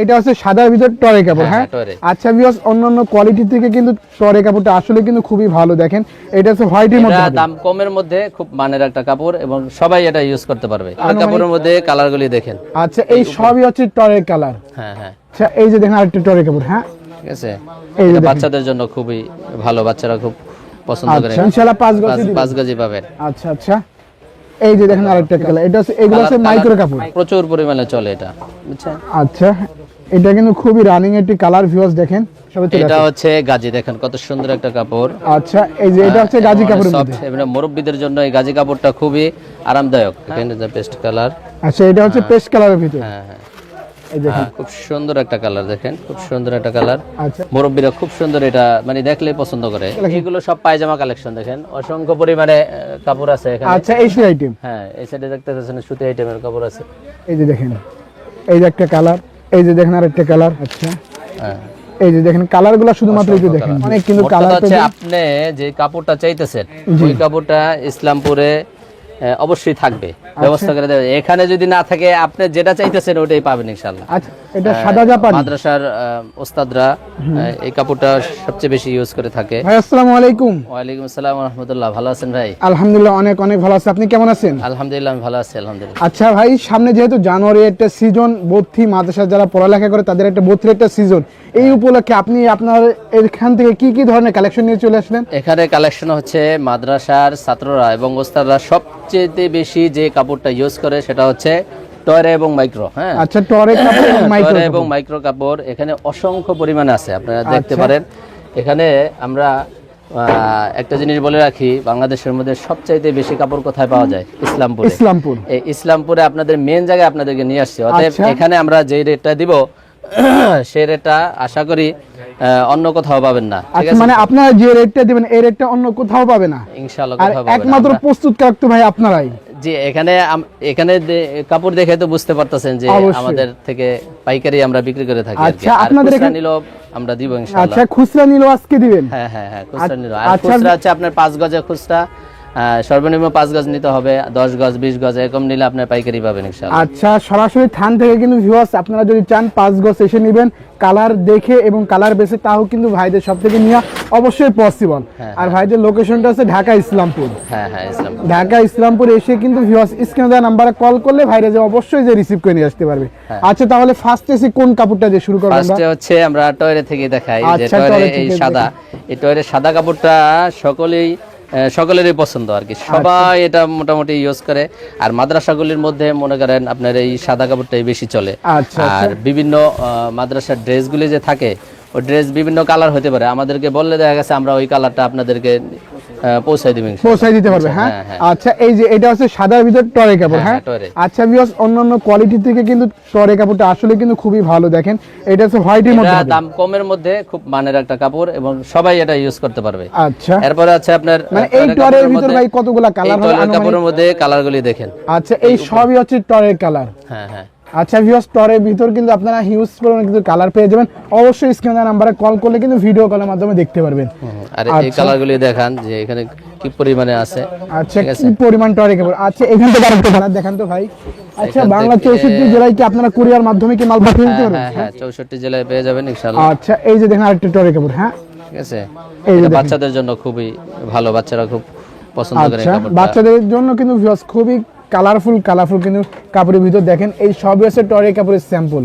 এটা হচ্ছে সাদার ভিতর টরে কাপড়। হ্যাঁ, আচ্ছা ভিউয়ার্স, অন্যান্য কোয়ালিটি থেকে কিন্তু টরে কাপড়টা আসলে কিন্তু খুবই ভালো। দেখেন এটা হচ্ছে হোয়াইটের মধ্যে, দাম কমের মধ্যে খুব মানের একটা কাপড় এবং সবাই এটা ইউজ করতে পারবে। আর কাপড়ের মধ্যে কালারগুলি দেখেন। আচ্ছা, এই সবই হচ্ছে টরের কালার। হ্যাঁ হ্যাঁ। আচ্ছা, এই যে দেখেন আরেকটা টরে কাপড়। হ্যাঁ, ঠিক আছে, এটা বাচ্চাদের জন্য খুবই ভালো, বাচ্চারা খুব পছন্দ করে। ইনশাআল্লাহ 5 গজ পাবেন। আচ্ছা আচ্ছা, এই যে দেখেন আরেকটা কালার। এটা হচ্ছে, এগুলো হচ্ছে মাইক্রো কাপড়, প্রচুর পরিমাণে চলে এটা, বুঝছেন? আচ্ছা, এটা কিন্তু খুবই রানিং একটি কালার। ভিউয়ার্স দেখেন, এটা হচ্ছে গাজি, দেখেন কত সুন্দর একটা কাপড়। আচ্ছা, এই যে এটা হচ্ছে গাজি কাপড়ের মধ্যে, এমনি মুরব্বিদের জন্য এই গাজি কাপড়টা খুবই আরামদায়ক। এখানে যে পেস্ট কালার। আচ্ছা, এটা হচ্ছে পেস্ট কালারের ভিতর। হ্যাঁ হ্যাঁ, এই দেখেন খুব সুন্দর একটা কালার, দেখেন খুব সুন্দর একটা কালার। আচ্ছা, মুরব্বিরা খুব সুন্দর এটা মানে দেখলেই পছন্দ করে। এগুলো সব পায়জামা কালেকশন, দেখেন অসংখ্য পরিমাণে কাপড় আছে এখানে। আচ্ছা, এই সুতি আইটেম। হ্যাঁ, এই সাইডে দেখতে পাচ্ছেন সুতি আইটেমের কাপড় আছে। এই যে দেখেন, এই যে একটা কালার, এই যে দেখেন আরেকটা কালার। আচ্ছা, হ্যাঁ, এই যে দেখেন কালারগুলো শুধুমাত্র একটু দেখেন, অনেক কিন্তু কালার আছে। আপনি যে কাপড়টা চাইতেছেন ওই কাপড়টা ইসলামপুরে অবশ্যই থাকবে, ব্যবস্থা করে দেবে। এখানে যদি না থাকে আপনি যেটা চাইতেছেন ওটাই পাবেন ইনশাআল্লাহ। আচ্ছা, এটা সাদা জাপানি। মাদ্রাসার ওস্তাদরা এই কাপড়টা সবচেয়ে বেশি ইউজ করে থাকে। ভাই আসসালামু আলাইকুম। ওয়ালাইকুম আসসালাম ওয়া রাহমাতুল্লাহ। ভালো আছেন ভাই? আলহামদুলিল্লাহ, অনেক অনেক ভালো আছি। আপনি কেমন আছেন? আলহামদুলিল্লাহ, আমি ভালো আছি আলহামদুলিল্লাহ। আচ্ছা ভাই, সামনে যেহেতু জানুয়ারি একটা সিজন, ভর্তি মাদ্রাসা যারা পড়ালেখা করে তাদের একটা ভর্তির একটা সিজন, এই উপলক্ষে আপনি আপনার এখান থেকে কি কি ধরনের কালেকশন নিয়ে চলে আসলেন? এখানে কালেকশন হচ্ছে মাদ্রাসার ছাত্ররা এবং ওস্তাদরা সবচেয়ে বেশি যে কাপড়টা ইউজ করে সেটা হচ্ছে টরে এবং মাইক্রো। হ্যাঁ, আচ্ছা, টরে কাপড় এবং মাইক্রো, টরে এবং মাইক্রো কাপড় এখানে অসংখ্য পরিমাণে আছে, আপনারা দেখতে পারেন। এখানে আমরা একটা জিনিস বলে রাখি, বাংলাদেশের মধ্যে সবচাইতে বেশি কাপড় কোথায় পাওয়া যায়? ইসলামপুরে। ইসলামপুর, এই ইসলামপুরে আপনাদের মেন জায়গায় আপনাদেরকে নিয়ে আসছি। অতএব এখানে আমরা যে রেটটা দিব সেই রেটটা আশা করি অন্য কোথাও পাবেন না। ঠিক আছে, মানে আপনারা যে রেটটা দিবেন এই রেটটা অন্য কোথাও পাবে না ইনশাআল্লাহ। আর একমাত্র প্রস্তুতকারক তো ভাই আপনারাই। জি, এখানে কাপড় দেখে তো বুঝতে পারতেছেন যে আমাদের থেকে পাইকারি আমরা বিক্রি করে থাকি। আচ্ছা, আপনাদের এখানে নিলো আমরা দিব ইনশাআল্লাহ। আচ্ছা, খুচরা নিলো আজকে দিবেন? হ্যাঁ হ্যাঁ হ্যাঁ, খুচরা নিলো। আর খুচরা আছে আপনার 5 গজে খুচরা, সর্বনিম্ন 5 গজ নিতে হবে। 10 গজ 20 গজ এরকম নিলে আপনার পাইকারি পাবেন ইনশাআল্লাহ। আচ্ছা, সরাসরি থান থেকে কিন্তু ভিউয়ার্স আপনারা যদি চান 5 গজ এসে নেবেন, কালার দেখে এবং কালার বেসে, তাও কিন্তু ভাইদের সব থেকে নেওয়া অবশ্যই পসিবল। আর ভাইদের লোকেশনটা আছে ঢাকা ইসলামপুর। হ্যাঁ হ্যাঁ, ইসলামপুর। ঢাকা ইসলামপুর এসে কিন্তু ভিউয়ার্স স্ক্রিনে দেওয়া নাম্বারে কল করলে ভাইরা যে অবশ্যই যে রিসিভ করে নিয়ে আসতে পারবে। আচ্ছা, তাহলে ফার্স্ট এসে কোন কাপড়টা দিয়ে শুরু করব? ফার্স্টে হচ্ছে আমরা টয়রে থেকে দেখাই। যে টয়রে এই সাদা, এই টয়রে সাদা কাপড়টা সকলেরই পছন্দ আর কি, সবাই এটা মোটামুটি ইউজ করে। আর মাদ্রাসাগুলির মধ্যে মনে করেন আপনার এই সাদা কাপড়টাই বেশি চলে। আর বিভিন্ন মাদ্রাসার ড্রেসগুলি যে থাকে ওই ড্রেস বিভিন্ন কালার হতে পারে, আমাদেরকে বললে দেখা গেছে আমরা ওই কালারটা আপনাদেরকে পৌঁছাই দিতে পারবে। হ্যাঁ, আচ্ছা, এই যে এটা হচ্ছে সাদার ভিতর টরে কাপড়। হ্যাঁ, আচ্ছা ভিউয়ার্স, অন্যান্য কোয়ালিটি থেকে কিন্তু টরে কাপড়টা আসলে কিন্তু খুবই ভালো। দেখেন এটা হচ্ছে হোয়াইটের মধ্যে, দাম কমের মধ্যে খুব মানের একটা কাপড় এবং সবাই এটা ইউজ করতে পারবে। আচ্ছা, এরপরে আছে আপনার মানে এই টরের ভিতর ভাই কতগুলা কালার হয়? কাপড়ের মধ্যে কালারগুলি দেখেন। আচ্ছা, এই সবই হচ্ছে টরের কালার। হ্যাঁ হ্যাঁ। আচ্ছা ভিউয়ার্স, টরের ভিতর কিন্তু আপনারা হিউজ পরিমাণে কিন্তু কালার পেয়ে যাবেন। অবশ্যই স্ক্রিনে নাম্বারে কল করলে কিন্তু ভিডিও কলের মাধ্যমে দেখতে পারবেন। আর এই কালারগুলি দেখান যে এখানে কি পরিমাণে আছে। আচ্ছা, কি পরিমাণ টরে কাপড়। আচ্ছা, এখান থেকে আরেকটা কালার দেখান তো ভাই। আচ্ছা, বাংলা 64 জেলায় কি আপনারা কুরিয়ার মাধ্যমে কি মাল পাঠিয়ে দিতে পারবেন? হ্যাঁ, 64 জেলায় পেয়ে যাবেন ইনশাআল্লাহ। আচ্ছা, এই যে দেখেন আরেকটা টরে কাপড়। হ্যাঁ, ঠিক আছে, এটা বাচ্চাদের জন্য খুবই ভালো, বাচ্চারা খুব পছন্দ করে কাপড়টা। বাচ্চাদের জন্য কিন্তু ভিউয়ার্স খুবই কালারফুল কিন্তু কাপড়ের ভিতর দেখেন এই সবই আছে টরে কাপড়ের স্যাম্পল।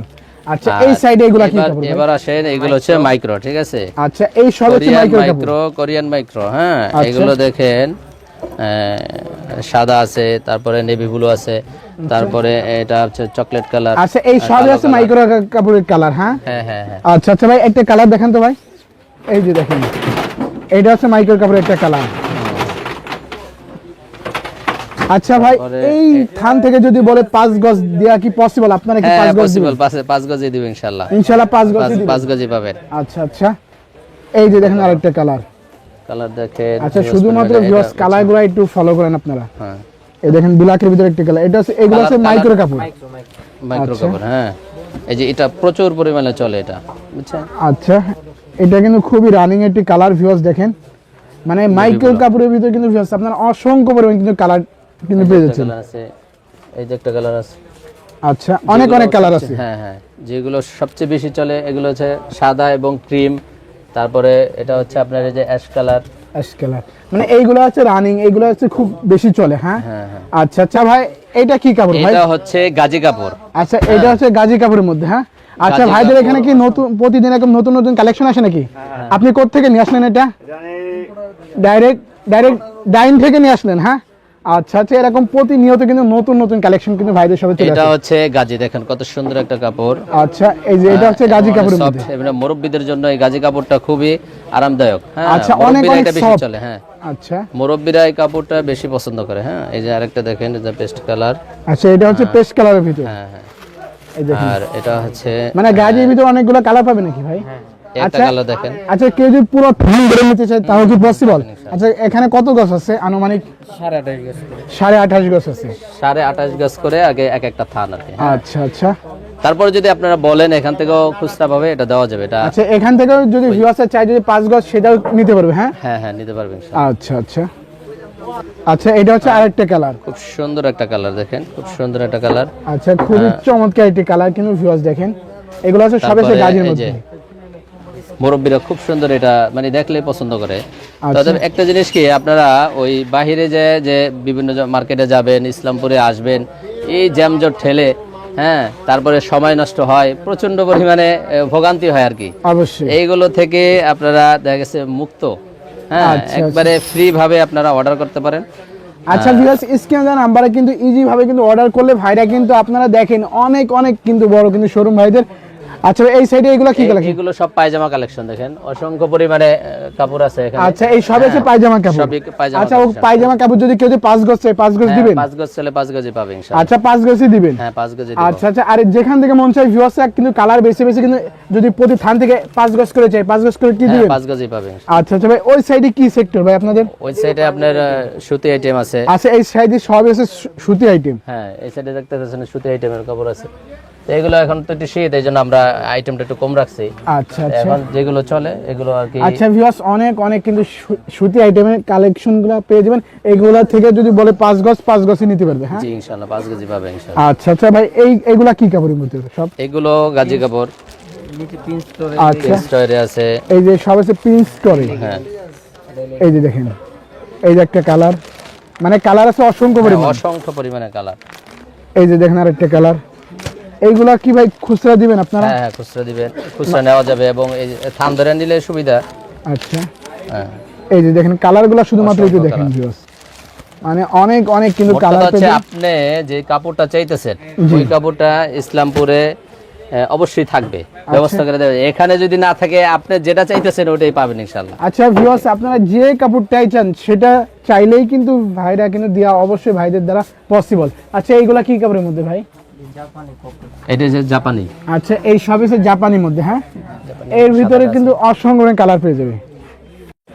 আচ্ছা, এই সাইডে এগুলা কি কাপড়? এবার আসেন, এগুলো হচ্ছে মাইক্রো। ঠিক আছে, আচ্ছা, এই সব হচ্ছে মাইক্রো, কোরিয়ান মাইক্রো। হ্যাঁ, এগুলো দেখেন সাদা আছে, তারপরে নেভি ব্লু আছে, তারপরে এটা হচ্ছে চকলেট কালার। আচ্ছা, এই সবই আছে মাইক্রো কাপড়ের কালার। হ্যাঁ হ্যাঁ হ্যাঁ। আচ্ছা আচ্ছা ভাই, একটা কালার দেখান তো ভাই। এই যে দেখেন এটা হচ্ছে মাইক্রো কাপড়ের একটা কালার। আচ্ছা ভাই, এই থান থেকে যদি বলে 5 গজ দেয়া কি পসিবল? আপনারা কি 5 গজ পসিবল? 5 গজই দিব ইনশাআল্লাহ। ইনশাআল্লাহ 5 গজই পাবেন। আচ্ছা আচ্ছা, এই যে দেখেন আরেকটা কালার দেখেন। আচ্ছা, শুধুমাত্র ভিউয়ার্স কালারগুলো একটু ফলো করেন আপনারা। হ্যাঁ, এই দেখেন ব্ল্যাকের ভিতরে একটা কালার। এটা এগুলো আছে মাইক্রো কাপড়। হ্যাঁ, এই যে এটা প্রচুর পরিমাণে চলে এটা, বুঝছেন? আচ্ছা, এটা কিন্তু খুবই রানিং একটি কালার। ভিউয়ার্স দেখেন, মানে মাইক্রো কাপড়ের ভিতরে কিন্তু ভিউয়ার্স আপনারা অসংখ্য পরিমাণে কিন্তু কালার কিন্তু পেয়ে যাচ্ছেন। এই যে একটা কালার আছে। আচ্ছা, অনেক অনেক কালার আছে। হ্যাঁ হ্যাঁ, যেগুলো সবচেয়ে বেশি চলে এগুলো হচ্ছে সাদা এবং ক্রিম, তারপরে এটা হচ্ছে আপনার এই যে অ্যাশ কালার। অ্যাশ কালার মানে এইগুলো হচ্ছে রানিং, এইগুলো হচ্ছে খুব বেশি চলে। হ্যাঁ হ্যাঁ হ্যাঁ। আচ্ছা আচ্ছা ভাই, এটা কি কাপড় ভাই? এটা হচ্ছে গাজি কাপড়। আচ্ছা, এটা হচ্ছে গাজি কাপড়ের মধ্যে। হ্যাঁ আচ্ছা, গাজি ভাইদের কাপড়। এখানে কি নতুন প্রতিদিন এরকম নতুন নতুন কালেকশন আসে নাকি? আপনি কোথা থেকে নিয়ে আসলেন এটা? ডাইরেক্ট ডাইন থেকে নিয়ে আসলেন? হ্যাঁ আচ্ছা আচ্ছা, এরকম প্রতিনিয়ত কিন্তু নতুন নতুন কালেকশন কিন্তু ভাইদের সবে চলে এটা আসে। হচ্ছে গাজি, দেখেন কত সুন্দর একটা কাপড়। আচ্ছা, এই যে এটা হচ্ছে গাজি কাপড়ের মধ্যে। এমনি মুরব্বিদের জন্য এই গাজি কাপড়টা খুবই আরামদায়ক। হ্যাঁ, আচ্ছা, অনেক মুরব্বিরা অনেক এটা বেশি soft। চলে। হ্যাঁ, আচ্ছা মুরব্বিরা এই কাপড়টা বেশি পছন্দ করে। হ্যাঁ, এই যে আরেকটা দেখেন, এই যে পেস্ট কালার। আচ্ছা, এটা হচ্ছে পেস্ট কালারের ভিতর। হ্যাঁ হ্যাঁ। এই দেখেন, আর এটা হচ্ছে মানে গাজির ভিতর অনেকগুলো কালার পাবে নাকি ভাই? একটা আচ্ছা কালার দেখেন। আচ্ছা, কেউ যদি পুরো থান ধরে নিতে চায় তাও কি পসিবল? আচ্ছা, এখানে কত গজ আছে আনুমানিক? 28.5 গজ আছে। 28.5 গজ করে আগে এক একটা থান আর কি। আচ্ছা আচ্ছা তারপরে যদি আপনারা বলেন এখান থেকেও খুচরা ভাবে এটা দেওয়া যাবে। এটা আচ্ছা, এখান থেকেও যদি ভিউয়ার্স চাই যদি 5 গজ সেটাও নিতে পারবে। হ্যাঁ হ্যাঁ হ্যাঁ, নিতে পারবেন ইনশাআল্লাহ। আচ্ছা আচ্ছা আচ্ছা, এটা হচ্ছে আরেকটা কালার। খুব সুন্দর একটা কালার দেখেন, খুব সুন্দর একটা কালার। আচ্ছা, খুবই চমৎকার একটি কালার কিন্তু ভিউয়ার্স দেখেন, এগুলো হচ্ছে সবে তারপরে গাজির এই মধ্যে। যে মুরব্বিরা খুব সুন্দর এটা মানে দেখলে পছন্দ করে। আচ্ছা। তবে একটা জিনিস কি, আপনারা ওই বাহিরে যে বিভিন্ন মার্কেটে যাবেন, ইসলামপুরে আসবেন, এই জ্যামজট ঠেলে, হ্যাঁ, তারপরে সময় নষ্ট হয়, প্রচন্ড পরিমাণে ভোগান্তি হয় আর কি। অবশ্যই। এইগুলো থেকে আপনারা দেখা গেছে মুক্ত। হ্যাঁ, আচ্ছা, একবারে ফ্রি ভাবে আপনারা অর্ডার করতে পারেন। আচ্ছা ভিউয়ার্স, স্ক্রিনে দেওয়া নাম্বারে কিন্তু ইজি ভাবে কিন্তু অর্ডার করলে ভাইরা কিন্তু আপনারা দেখেন অনেক অনেক কিন্তু বড় কিন্তু শোরুম ভাইদের। আচ্ছা, এই সাইডে এগুলো কি কালেকশন? এগুলো সব পায়জামা কালেকশন দেখেন, অসংখ্য পরিমাণে কাপড় আছে এখানে। আচ্ছা, এই সব আছে পায়জামা কাপড়। সবই পায়জামা আচ্ছা, ও collection। পায়জামা কাপড় যদি কেউ 5 গজ চায় 5 গজ দিবেন? 5 গজ চলে 5 গজই পাবে ইনশাআল্লাহ। আচ্ছা, 5 গজই দিবেন। হ্যাঁ, 5 গজই আচ্ছা আচ্ছা, আর যেখান থেকে মন চাই ভিউয়ার্স কিন্তু কালার বেশি বেশি কিন্তু যদি প্রতি থান থেকে 5 গজ করে চাই 5 গজ করে কি দিবেন? 5 গজই পাবে ইনশাআল্লাহ। আচ্ছা আচ্ছা ভাই, ওই সাইডে কি সেক্টর ভাই আপনাদের? ওই সাইডে আপনার সুতি আইটেম আছে। আচ্ছা, এই সাইডে সব আছে সুতি আইটেম। হ্যাঁ, এই সাইডে দেখতে পাচ্ছেন সুতি আইটেমের কাপড় আছে। তো এগুলো এখন তো একটু শীত, এই জন্য আমরা আইটেমটা একটু কম রাখছি। আচ্ছা আচ্ছা এখন যেগুলো চলে এগুলো আর কি। আচ্ছা ভিউয়ার্স, অনেক অনেক কিন্তু সুতি আইটেমের কালেকশনগুলো পেয়ে যাবেন। এগুলা থেকে যদি বলে 5 গজ 5 গজই নিতে পারবে। হ্যাঁ জি ইনশাআল্লাহ 5 গজই পাবে ইনশাআল্লাহ। আচ্ছা আচ্ছা ভাই, এইগুলা কি কাপড়ের মধ্যে সব? এগুলো গাজি কাপড়। আচ্ছা, স্টোরে আছে। এই যে সব আছে প্রিন্স করে। হ্যাঁ, এই যে দেখেন, এই যে একটা কালার, মানে কালার আছে অসংখ্য পরিমাণ। অসংখ্য পরিমাণে কালার। এই যে দেখেন আরেকটা কালার। এইগুলা কি ভাই খুচরা দিবেন আপনারা? হ্যাঁ হ্যাঁ, খুচরা দিবেন, খুচরা নেওয়া যাবে এবং এই যে থান ধরে নিলে সুবিধা। আচ্ছা, হ্যাঁ, এই যে দেখেন কালারগুলো শুধুমাত্র একটু অসংখ্য দেখেন colour। ভিউয়ার্স, মানে অনেক অনেক কিন্তু মোট কথা কালার হচ্ছে পেয়ে। আপনি যে কাপড়টা চাইতেছেন ওই কাপড়টা ইসলামপুরে অবশ্যই থাকবে, ব্যবস্থা করে দেবে। এখানে যদি না থাকে আপনি যেটা চাইতেছেন ওটাই পাবেন ইনশাআল্লাহ। আচ্ছা ভিউয়ার্স, আপনারা যে কাপড়টাই চান সেটা চাইলেই কিন্তু ভাইরা কিন্তু দেওয়া অবশ্যই ভাইদের দ্বারা পসিবল। আচ্ছা, এইগুলা কি কাপড়ের মধ্যে ভাই? এটা যে জাপানি। আচ্ছা, এই সব হচ্ছে জাপানির মধ্যে। হ্যাঁ, এর ভিতরে কিন্তু অসংখ্য কালার পেয়ে যাবে।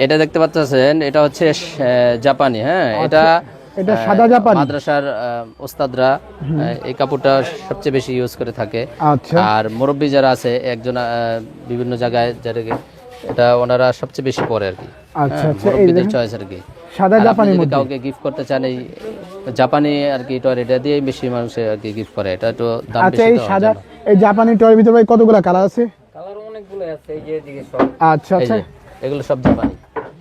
এটা দেখতে পাচ্ছেন, এটা হচ্ছে জাপানি। হ্যাঁ, এটা সাদা জাপানি। মাদ্রাসার ওস্তাদরা এই কাপড়টা সবচেয়ে বেশি ইউজ করে থাকে। আচ্ছা, আর মুরব্বি যারা আছে একজন বিভিন্ন জায়গায় যারা এটা ওনারা সবচেয়ে বেশি পরে আর কি। আচ্ছা আচ্ছা, এই মুরব্বিদের দেখেন চয়েস আর কি। সাদা আর আপনি জাপানির যদি মধ্যে। কাউকে গিফট করতে চান এই জাপানি আর কি টয়, এটা দিয়ে বেশি মানুষ আর কি গিফট করে। এটা একটু দাম আচ্ছা, বেশি এই তো সাদা ওর জন্য। এই জাপানি টয়ের ভিতরে ভাই কতগুলা কালার আছে? কালার অনেকগুলো আছে, এই যে এদিকে সব। আচ্ছা এই আচ্ছা, যে এগুলো সব জাপানি।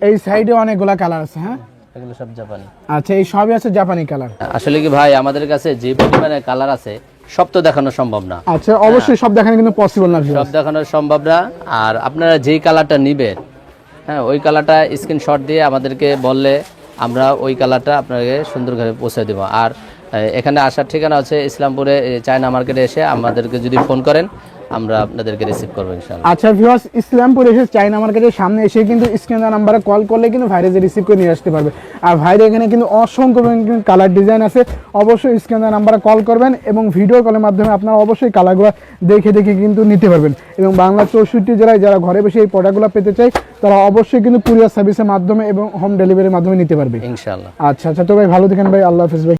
এই সাইডে অনেকগুলা কালার আছে। হ্যাঁ, এগুলো সব জাপানি। আচ্ছা, এই সবই আছে জাপানি কালার। আসলে কি ভাই, আমাদের কাছে যে পরিমাণে কালার আছে সব তো দেখানো সম্ভব না। আচ্ছা, অবশ্যই সব দেখানো কিন্তু পসিবল না সব ভিউয়ার্স। দেখানো সম্ভব না। আর আপনারা যেই কালারটা নিবেন, হ্যাঁ, ওই কালারটা স্ক্রিনশট দিয়ে আমাদেরকে বললে আমরা ওই কালারটা আপনাকে সুন্দরভাবে পৌঁছে দেবো। আর এখানে আসার ঠিকানা হচ্ছে ইসলামপুরে চায়না মার্কেটে এসে আমাদেরকে যদি ফোন করেন আমরা আপনাদেরকে রিসিভ করবো ইনশাআল্লাহ। আচ্ছা ভিউয়ার্স, ইসলামপুর এসে চায়না মার্কেটের সামনে এসে কিন্তু স্ক্রিন দেওয়া নাম্বারে কল করলে কিন্তু ভাইরে যে রিসিভ করে নিয়ে আসতে পারবে। আর ভাইরে এখানে কিন্তু অসংখ্য কালার ডিজাইন আছে। অবশ্যই স্ক্রিন দেওয়া নাম্বারে কল করবেন এবং ভিডিও কলের মাধ্যমে আপনারা অবশ্যই কালারগুলো দেখে দেখে কিন্তু নিতে পারবেন। এবং বাংলা 64 জেলায় যারা ঘরে বসে এই প্রোডাক্টগুলো পেতে চায় তারা অবশ্যই কিন্তু কুরিয়ার সার্ভিসের মাধ্যমে এবং হোম ডেলিভারির মাধ্যমে নিতে পারবে ইনশাআল্লাহ। আচ্ছা আচ্ছা, তো ভাই ভালো থাকেন ভাই, আল্লাহ হাফেজ ভাই।